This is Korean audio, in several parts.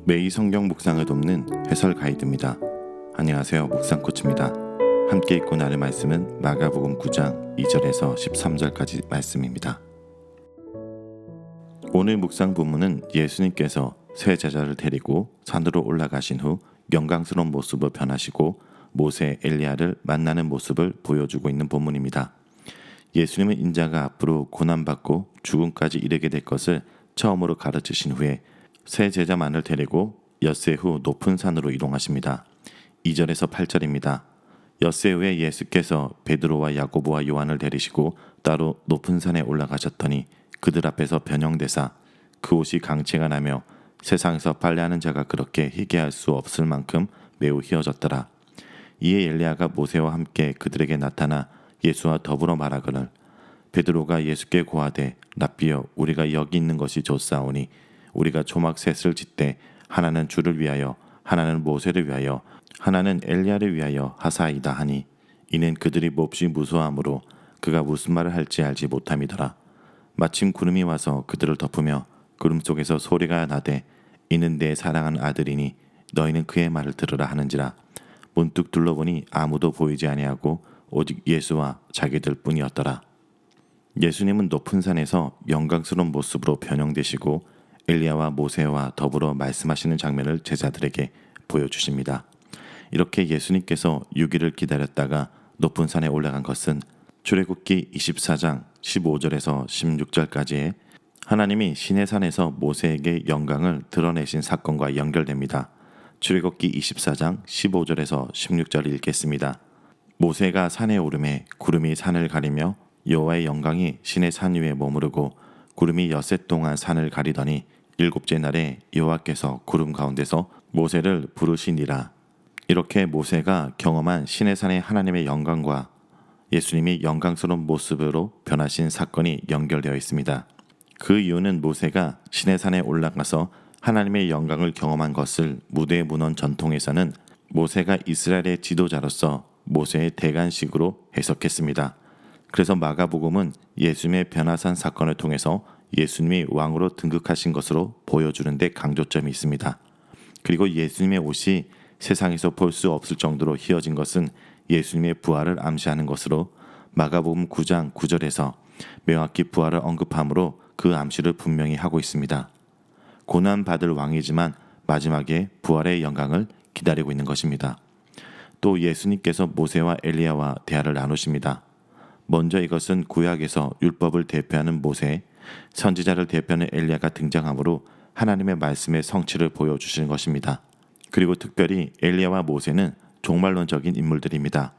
매일 성경 묵상을 돕는 해설 가이드입니다. 안녕하세요. 묵상 코치입니다. 함께 읽고 나눌 말씀은 마가복음 9장 2절에서 13절까지 말씀입니다. 오늘 묵상 본문은 예수님께서 세 제자를 데리고 산으로 올라가신 후 영광스러운 모습으로 변하시고 모세, 엘리야를 만나는 모습을 보여주고 있는 본문입니다. 예수님은 인자가 앞으로 고난받고 죽음까지 이르게 될 것을 처음으로 가르치신 후에 세 제자만을 데리고 엿새 후 높은 산으로 이동하십니다. 2절에서 8절입니다. 엿새 후에 예수께서 베드로와 야고보와 요한을 데리시고 따로 높은 산에 올라가셨더니 그들 앞에서 변형되사 그 옷이 강체가 나며 세상에서 빨래하는 자가 그렇게 희게 할 수 없을 만큼 매우 희어졌더라. 이에 엘리야가 모세와 함께 그들에게 나타나 예수와 더불어 말하거늘 베드로가 예수께 고하되 랍비여 우리가 여기 있는 것이 좋사오니 우리가 초막 셋을 짓되 하나는 주를 위하여 하나는 모세를 위하여 하나는 엘리야를 위하여 하사이다 하니 이는 그들이 몹시 무서워하므로 그가 무슨 말을 할지 알지 못함이더라. 마침 구름이 와서 그들을 덮으며 구름 속에서 소리가 나되 이는 내 사랑하는 아들이니 너희는 그의 말을 들으라 하는지라. 문득 둘러보니 아무도 보이지 아니하고 오직 예수와 자기들 뿐이었더라. 예수님은 높은 산에서 영광스러운 모습으로 변형되시고 엘리야와 모세와 더불어 말씀하시는 장면을 제자들에게 보여주십니다. 이렇게 예수님께서 6일을 기다렸다가 높은 산에 올라간 것은 출애굽기 24장 15절에서 16절까지의 하나님이 시내산에서 모세에게 영광을 드러내신 사건과 연결됩니다. 출애굽기 24장 15절에서 16절을 읽겠습니다. 모세가 산에 오르매 구름이 산을 가리며 여호와의 영광이 시내 산 위에 머무르고 구름이 엿새 동안 산을 가리더니 일곱째 날에 여호와께서 구름 가운데서 모세를 부르시니라. 이렇게 모세가 경험한 시내산의 하나님의 영광과 예수님이 영광스러운 모습으로 변하신 사건이 연결되어 있습니다. 그 이유는 모세가 시내산에 올라가서 하나님의 영광을 경험한 것을 무대에 무는 전통에서는 모세가 이스라엘의 지도자로서 모세의 대관식으로 해석했습니다. 그래서 마가복음은 예수님의 변화산 사건을 통해서 예수님이 왕으로 등극하신 것으로 보여주는 데 강조점이 있습니다. 그리고 예수님의 옷이 세상에서 볼 수 없을 정도로 희어진 것은 예수님의 부활을 암시하는 것으로 마가복음 9장 9절에서 명확히 부활을 언급하므로 그 암시를 분명히 하고 있습니다. 고난받을 왕이지만 마지막에 부활의 영광을 기다리고 있는 것입니다. 또 예수님께서 모세와 엘리야와 대화를 나누십니다. 먼저 이것은 구약에서 율법을 대표하는 모세, 선지자를 대표하는 엘리야가 등장하므로 하나님의 말씀의 성취를 보여주시는 것입니다. 그리고 특별히 엘리야와 모세는 종말론적인 인물들입니다.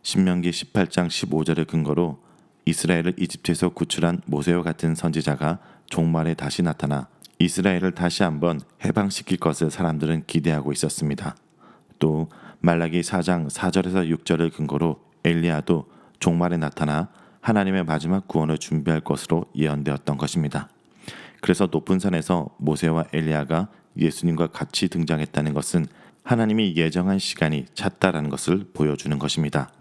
신명기 18장 15절을 근거로 이스라엘을 이집트에서 구출한 모세와 같은 선지자가 종말에 다시 나타나 이스라엘을 다시 한번 해방시킬 것을 사람들은 기대하고 있었습니다. 또 말라기 4장 4절에서 6절을 근거로 엘리야도 종말에 나타나 하나님의 마지막 구원을 준비할 것으로 예언되었던 것입니다. 그래서 높은 산에서 모세와 엘리야가 예수님과 같이 등장했다는 것은 하나님이 예정한 시간이 찼다라는 것을 보여주는 것입니다.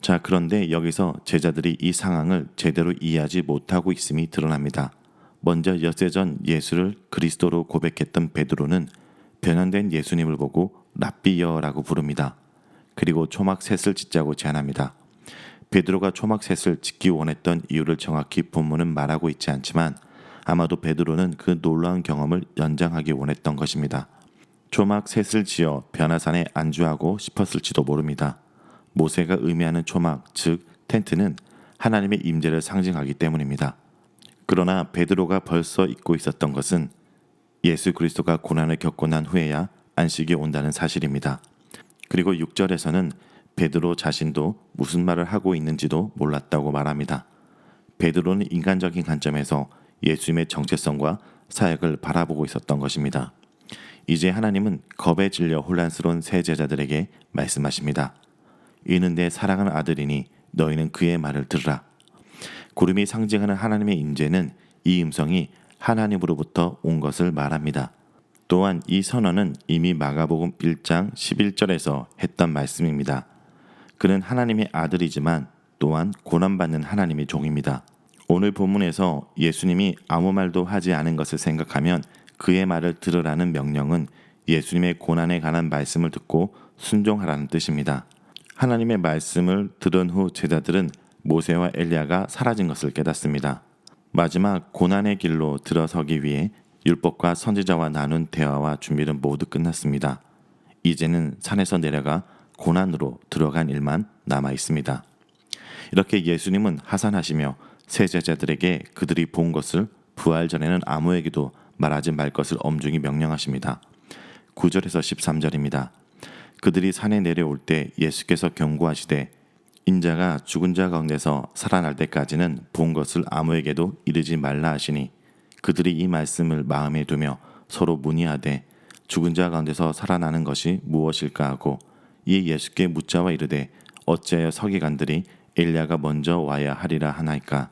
자, 그런데 여기서 제자들이 이 상황을 제대로 이해하지 못하고 있음이 드러납니다. 먼저 엿새 전 예수를 그리스도로 고백했던 베드로는 변환된 예수님을 보고 랍비여라고 부릅니다. 그리고 초막 셋을 짓자고 제안합니다. 베드로가 초막 셋을 짓기 원했던 이유를 정확히 본문은 말하고 있지 않지만 아마도 베드로는 그 놀라운 경험을 연장하기 원했던 것입니다. 초막 셋을 지어 변화산에 안주하고 싶었을지도 모릅니다. 모세가 의미하는 초막, 즉 텐트는 하나님의 임재를 상징하기 때문입니다. 그러나 베드로가 벌써 잊고 있었던 것은 예수 그리스도가 고난을 겪고 난 후에야 안식이 온다는 사실입니다. 그리고 6절에서는 베드로 자신도 무슨 말을 하고 있는지도 몰랐다고 말합니다. 베드로는 인간적인 관점에서 예수님의 정체성과 사역을 바라보고 있었던 것입니다. 이제 하나님은 겁에 질려 혼란스러운 세 제자들에게 말씀하십니다. 이는 내 사랑하는 아들이니 너희는 그의 말을 들으라. 구름이 상징하는 하나님의 임재는 이 음성이 하나님으로부터 온 것을 말합니다. 또한 이 선언은 이미 마가복음 1장 11절에서 했던 말씀입니다. 그는 하나님의 아들이지만 또한 고난받는 하나님의 종입니다. 오늘 본문에서 예수님이 아무 말도 하지 않은 것을 생각하면 그의 말을 들으라는 명령은 예수님의 고난에 관한 말씀을 듣고 순종하라는 뜻입니다. 하나님의 말씀을 들은 후 제자들은 모세와 엘리야가 사라진 것을 깨닫습니다. 마지막 고난의 길로 들어서기 위해 율법과 선지자와 나눈 대화와 준비는 모두 끝났습니다. 이제는 산에서 내려가 고난으로 들어간 일만 남아 있습니다. 이렇게 예수님은 하산하시며 세 제자들에게 그들이 본 것을 부활 전에는 아무에게도 말하지 말 것을 엄중히 명령하십니다. 9절에서 13절입니다. 그들이 산에 내려올 때 예수께서 경고하시되 인자가 죽은 자 가운데서 살아날 때까지는 본 것을 아무에게도 이르지 말라 하시니 그들이 이 말씀을 마음에 두며 서로 문의하되 죽은 자 가운데서 살아나는 것이 무엇일까 하고 이에 예수께 묻자와 이르되 어찌하여 서기관들이 엘리야가 먼저 와야 하리라 하나이까.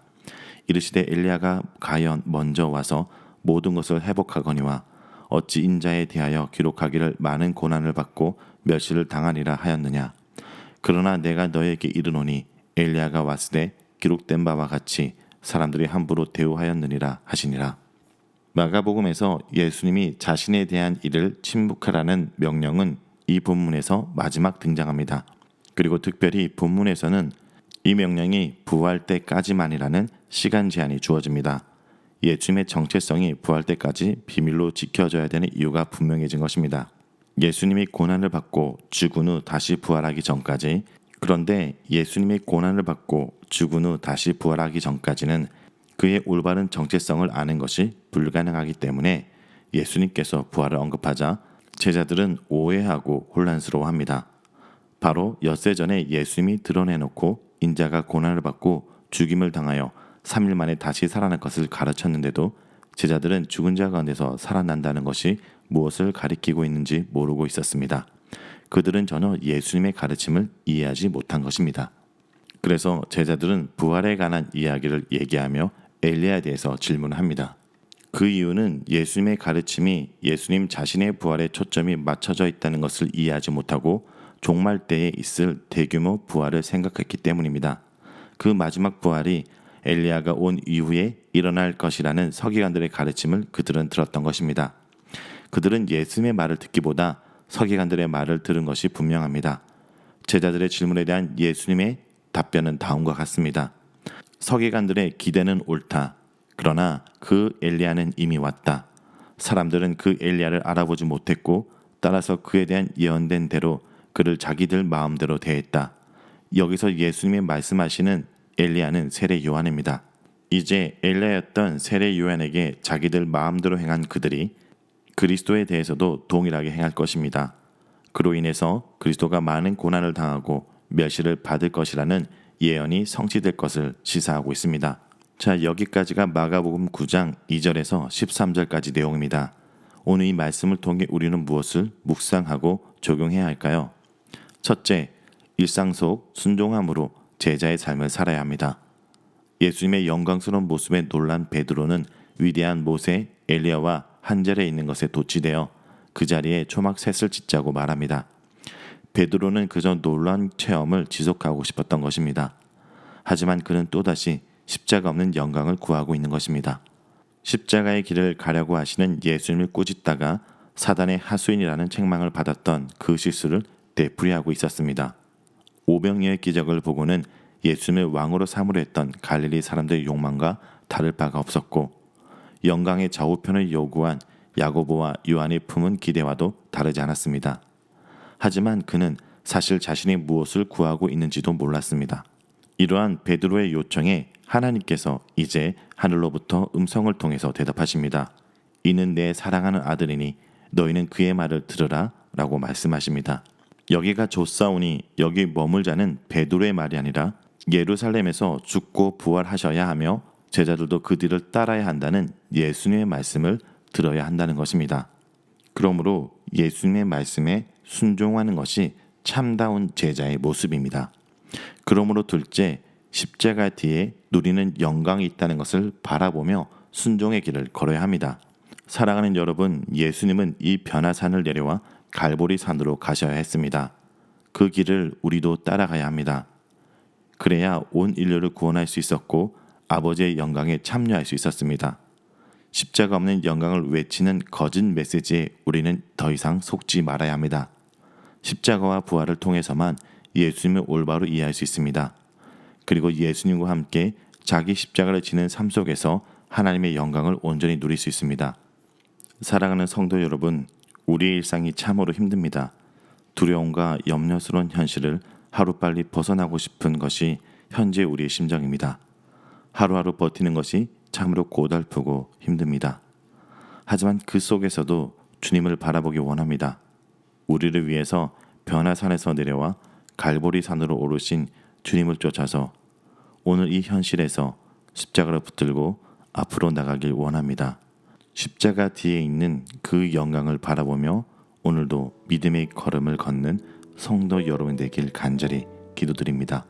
이르시되 엘리야가 가연 먼저 와서 모든 것을 회복하거니와 어찌 인자에 대하여 기록하기를 많은 고난을 받고 멸시를 당하리라 하였느냐. 그러나 내가 너에게 이르노니 엘리야가 왔으되 기록된 바와 같이 사람들이 함부로 대우하였느니라 하시니라. 마가복음에서 예수님이 자신에 대한 일을 침묵하라는 명령은 이 본문에서 마지막 등장합니다. 그리고 특별히 본문에서는 이 명령이 부활 때까지만이라는 시간 제한이 주어집니다. 예수님의 정체성이 부활 때까지 비밀로 지켜져야 되는 이유가 분명해진 것입니다. 예수님이 고난을 받고 죽은 후 다시 부활하기 전까지, 그런데 예수님이 고난을 받고 죽은 후 다시 부활하기 전까지는 그의 올바른 정체성을 아는 것이 불가능하기 때문에 예수님께서 부활을 언급하자 제자들은 오해하고 혼란스러워합니다. 바로 엿새 전에 예수님이 드러내놓고 인자가 고난을 받고 죽임을 당하여 3일 만에 다시 살아날 것을 가르쳤는데도 제자들은 죽은 자 가운데서 살아난다는 것이 무엇을 가리키고 있는지 모르고 있었습니다. 그들은 전혀 예수님의 가르침을 이해하지 못한 것입니다. 그래서 제자들은 부활에 관한 이야기를 얘기하며 엘리야에 대해서 질문합니다. 그 이유는 예수님의 가르침이 예수님 자신의 부활에 초점이 맞춰져 있다는 것을 이해하지 못하고 종말 때에 있을 대규모 부활을 생각했기 때문입니다. 그 마지막 부활이 엘리야가 온 이후에 일어날 것이라는 서기관들의 가르침을 그들은 들었던 것입니다. 그들은 예수님의 말을 듣기보다 서기관들의 말을 들은 것이 분명합니다. 제자들의 질문에 대한 예수님의 답변은 다음과 같습니다. 서기관들의 기대는 옳다. 그러나 그 엘리야는 이미 왔다. 사람들은 그 엘리야를 알아보지 못했고 따라서 그에 대한 예언된 대로 그를 자기들 마음대로 대했다. 여기서 예수님이 말씀하시는 엘리야는 세례 요한입니다. 이제 엘리야였던 세례 요한에게 자기들 마음대로 행한 그들이 그리스도에 대해서도 동일하게 행할 것입니다. 그로 인해서 그리스도가 많은 고난을 당하고 멸시를 받을 것이라는 예언이 성취될 것을 시사하고 있습니다. 자, 여기까지가 마가복음 9장 2절에서 13절까지 내용입니다. 오늘 이 말씀을 통해 우리는 무엇을 묵상하고 적용해야 할까요? 첫째, 일상 속 순종함으로 제자의 삶을 살아야 합니다. 예수님의 영광스러운 모습에 놀란 베드로는 위대한 모세, 엘리야와 한 자리에 있는 것에 도취되어 그 자리에 초막 셋을 짓자고 말합니다. 베드로는 그저 놀라운 체험을 지속하고 싶었던 것입니다. 하지만 그는 또다시 십자가 없는 영광을 구하고 있는 것입니다. 십자가의 길을 가려고 하시는 예수님을 꾸짖다가 사단의 하수인이라는 책망을 받았던 그 실수를 되풀이하고 있었습니다. 오병이어의 기적을 보고는 예수님을 왕으로 삼으려 했던 갈릴리 사람들의 욕망과 다를 바가 없었고 영광의 좌우편을 요구한 야고보와 요한이 품은 기대와도 다르지 않았습니다. 하지만 그는 사실 자신이 무엇을 구하고 있는지도 몰랐습니다. 이러한 베드로의 요청에 하나님께서 이제 하늘로부터 음성을 통해서 대답하십니다. 이는 내 사랑하는 아들이니 너희는 그의 말을 들으라 라고 말씀하십니다. 여기가 좋사오니 여기 머물자는 베드로의 말이 아니라 예루살렘에서 죽고 부활하셔야 하며 제자들도 그 뒤를 따라야 한다는 예수님의 말씀을 들어야 한다는 것입니다. 그러므로 예수님의 말씀에 순종하는 것이 참다운 제자의 모습입니다. 그러므로 둘째, 십자가 뒤에 누리는 영광이 있다는 것을 바라보며 순종의 길을 걸어야 합니다. 사랑하는 여러분, 예수님은 이 변화산을 내려와 갈보리 산으로 가셔야 했습니다. 그 길을 우리도 따라가야 합니다. 그래야 온 인류를 구원할 수 있었고 아버지의 영광에 참여할 수 있었습니다. 십자가 없는 영광을 외치는 거짓 메시지에 우리는 더 이상 속지 말아야 합니다. 십자가와 부활을 통해서만 예수님을 올바로 이해할 수 있습니다. 그리고 예수님과 함께 자기 십자가를 지는 삶 속에서 하나님의 영광을 온전히 누릴 수 있습니다. 사랑하는 성도 여러분, 우리의 일상이 참으로 힘듭니다. 두려움과 염려스러운 현실을 하루빨리 벗어나고 싶은 것이 현재 우리의 심정입니다. 하루하루 버티는 것이 참으로 고달프고 힘듭니다. 하지만 그 속에서도 주님을 바라보기 원합니다. 우리를 위해서 변화산에서 내려와 갈보리 산으로 오르신 주님을 쫓아서 오늘 이 현실에서 십자가를 붙들고 앞으로 나가길 원합니다. 십자가 뒤에 있는 그 영광을 바라보며 오늘도 믿음의 걸음을 걷는 성도 여러분 되길 간절히 기도드립니다.